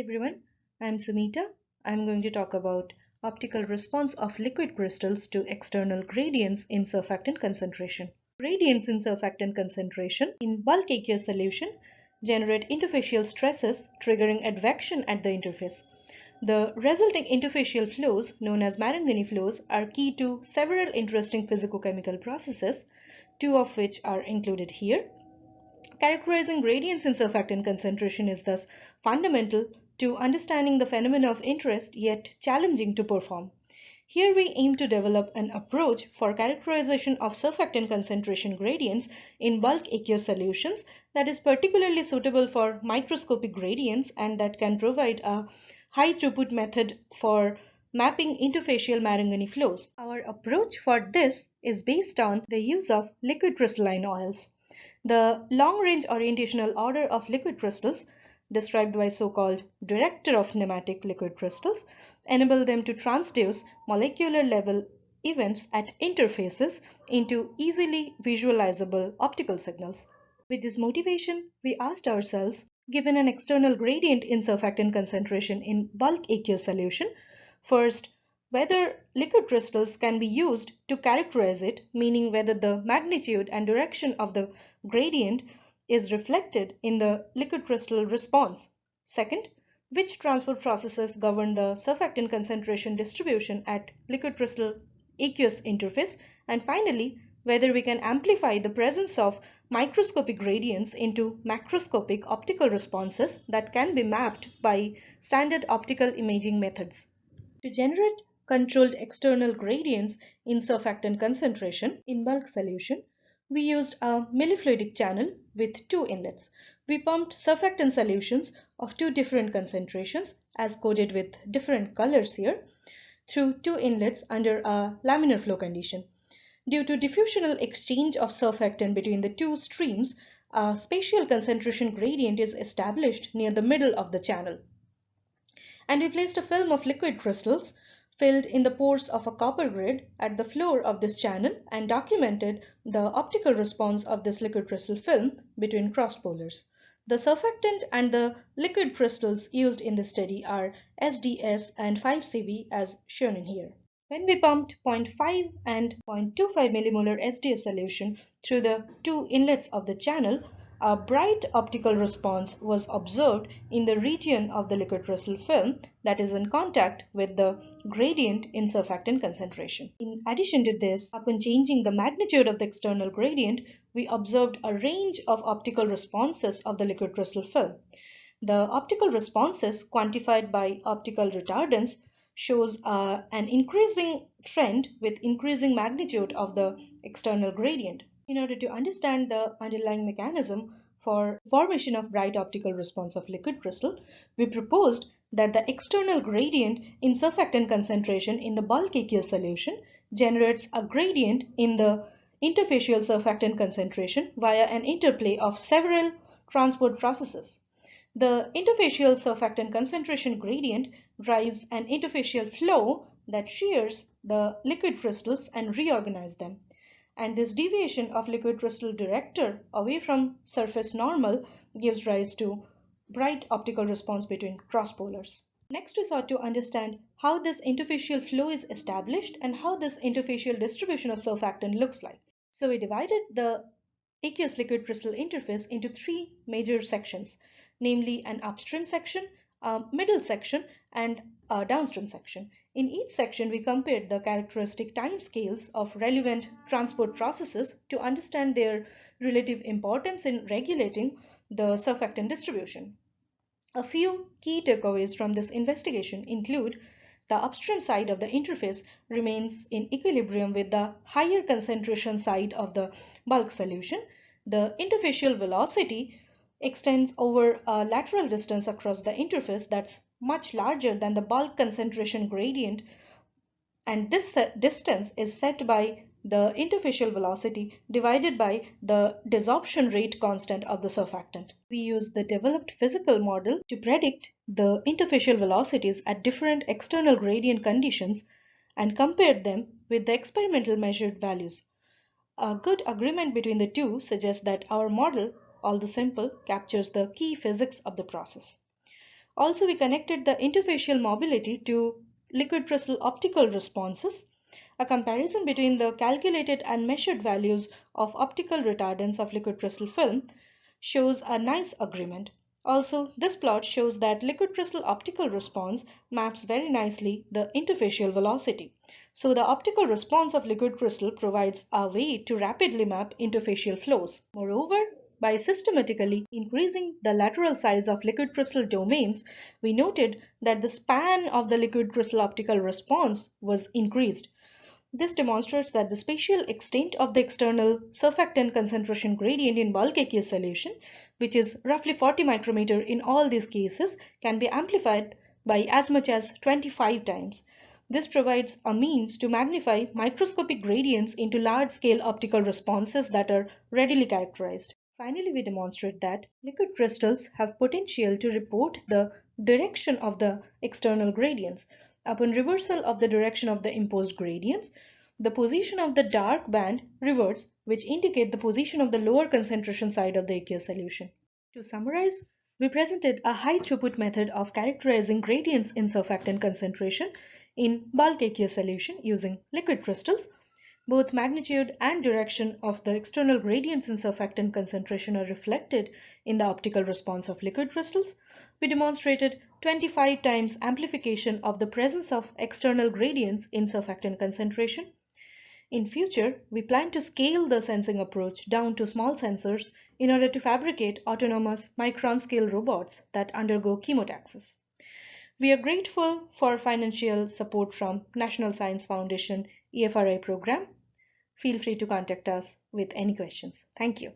everyone, I'm Soumita. I'm going to talk about optical response of liquid crystals to external gradients in surfactant concentration. Gradients in surfactant concentration in bulk aqueous solution generate interfacial stresses triggering advection at the interface. The resulting interfacial flows, known as Marangoni flows, are key to several interesting physicochemical processes, two of which are included here. Characterizing gradients in surfactant concentration is thus fundamental to understanding the phenomena of interest, yet challenging to perform. Here we aim to develop an approach for characterization of surfactant concentration gradients in bulk aqueous solutions that is particularly suitable for microscopic gradients and that can provide a high throughput method for mapping interfacial Marangoni flows. Our approach for this is based on the use of liquid crystalline oils. The long-range orientational order of liquid crystals, described by so-called director of nematic liquid crystals, enable them to transduce molecular level events at interfaces into easily visualizable optical signals. With this motivation, we asked ourselves, given an external gradient in surfactant concentration in bulk aqueous solution, first, whether liquid crystals can be used to characterize it, meaning whether the magnitude and direction of the gradient is reflected in the liquid crystal response. Second, which transport processes govern the surfactant concentration distribution at liquid crystal aqueous interface, and finally, whether we can amplify the presence of microscopic gradients into macroscopic optical responses that can be mapped by standard optical imaging methods. To generate controlled external gradients in surfactant concentration in bulk solution, we used a millifluidic channel with two inlets. We pumped surfactant solutions of two different concentrations, as coded with different colors here, through two inlets under a laminar flow condition. Due to diffusional exchange of surfactant between the two streams, a spatial concentration gradient is established near the middle of the channel. And we placed a film of liquid crystals filled in the pores of a copper grid at the floor of this channel and documented the optical response of this liquid crystal film between crossed polars. The surfactant and the liquid crystals used in this study are SDS and 5CB as shown in here. When we pumped 0.5 and 0.25 millimolar SDS solution through the two inlets of the channel, a bright optical response was observed in the region of the liquid crystal film that is in contact with the gradient in surfactant concentration. In addition to this, upon changing the magnitude of the external gradient, we observed a range of optical responses of the liquid crystal film. The optical responses quantified by optical retardance shows an increasing trend with increasing magnitude of the external gradient. In order to understand the underlying mechanism for formation of bright optical response of liquid crystal, we proposed that the external gradient in surfactant concentration in the bulk aqueous solution generates a gradient in the interfacial surfactant concentration via an interplay of several transport processes. The interfacial surfactant concentration gradient drives an interfacial flow that shears the liquid crystals and reorganizes them. And this deviation of liquid crystal director away from surface normal gives rise to bright optical response between cross polars. Next, we sought to understand how this interfacial flow is established and how this interfacial distribution of surfactant looks like. So we divided the aqueous liquid crystal interface into three major sections, namely an upstream section, a middle section, and a downstream section. In each section, we compared the characteristic time scales of relevant transport processes to understand their relative importance in regulating the surfactant distribution. A few key takeaways from this investigation include the upstream side of the interface remains in equilibrium with the higher concentration side of the bulk solution. The interfacial velocity extends over a lateral distance across the interface that's much larger than the bulk concentration gradient, and this distance is set by the interfacial velocity divided by the desorption rate constant of the surfactant. We use the developed physical model to predict the interfacial velocities at different external gradient conditions and compared them with the experimental measured values. A good agreement between the two suggests that our model, although simple, captures the key physics of the process. Also, we connected the interfacial mobility to liquid crystal optical responses. A comparison between the calculated and measured values of optical retardance of liquid crystal film shows a nice agreement. Also, this plot shows that liquid crystal optical response maps very nicely the interfacial velocity. So the optical response of liquid crystal provides a way to rapidly map interfacial flows. Moreover, by systematically increasing the lateral size of liquid crystal domains, we noted that the span of the liquid crystal optical response was increased. This demonstrates that the spatial extent of the external surfactant concentration gradient in bulk aqueous solution, which is roughly 40 micrometer in all these cases, can be amplified by as much as 25 times. This provides a means to magnify microscopic gradients into large-scale optical responses that are readily characterized. Finally, we demonstrate that liquid crystals have potential to report the direction of the external gradients. Upon reversal of the direction of the imposed gradients, the position of the dark band reverts, which indicate the position of the lower concentration side of the aqueous solution. To summarize, we presented a high throughput method of characterizing gradients in surfactant concentration in bulk aqueous solution using liquid crystals. Both magnitude and direction of the external gradients in surfactant concentration are reflected in the optical response of liquid crystals. We demonstrated 25 times amplification of the presence of external gradients in surfactant concentration. In future, we plan to scale the sensing approach down to small sensors in order to fabricate autonomous micron-scale robots that undergo chemotaxis. We are grateful for financial support from National Science Foundation EFRI program. Feel free to contact us with any questions. Thank you.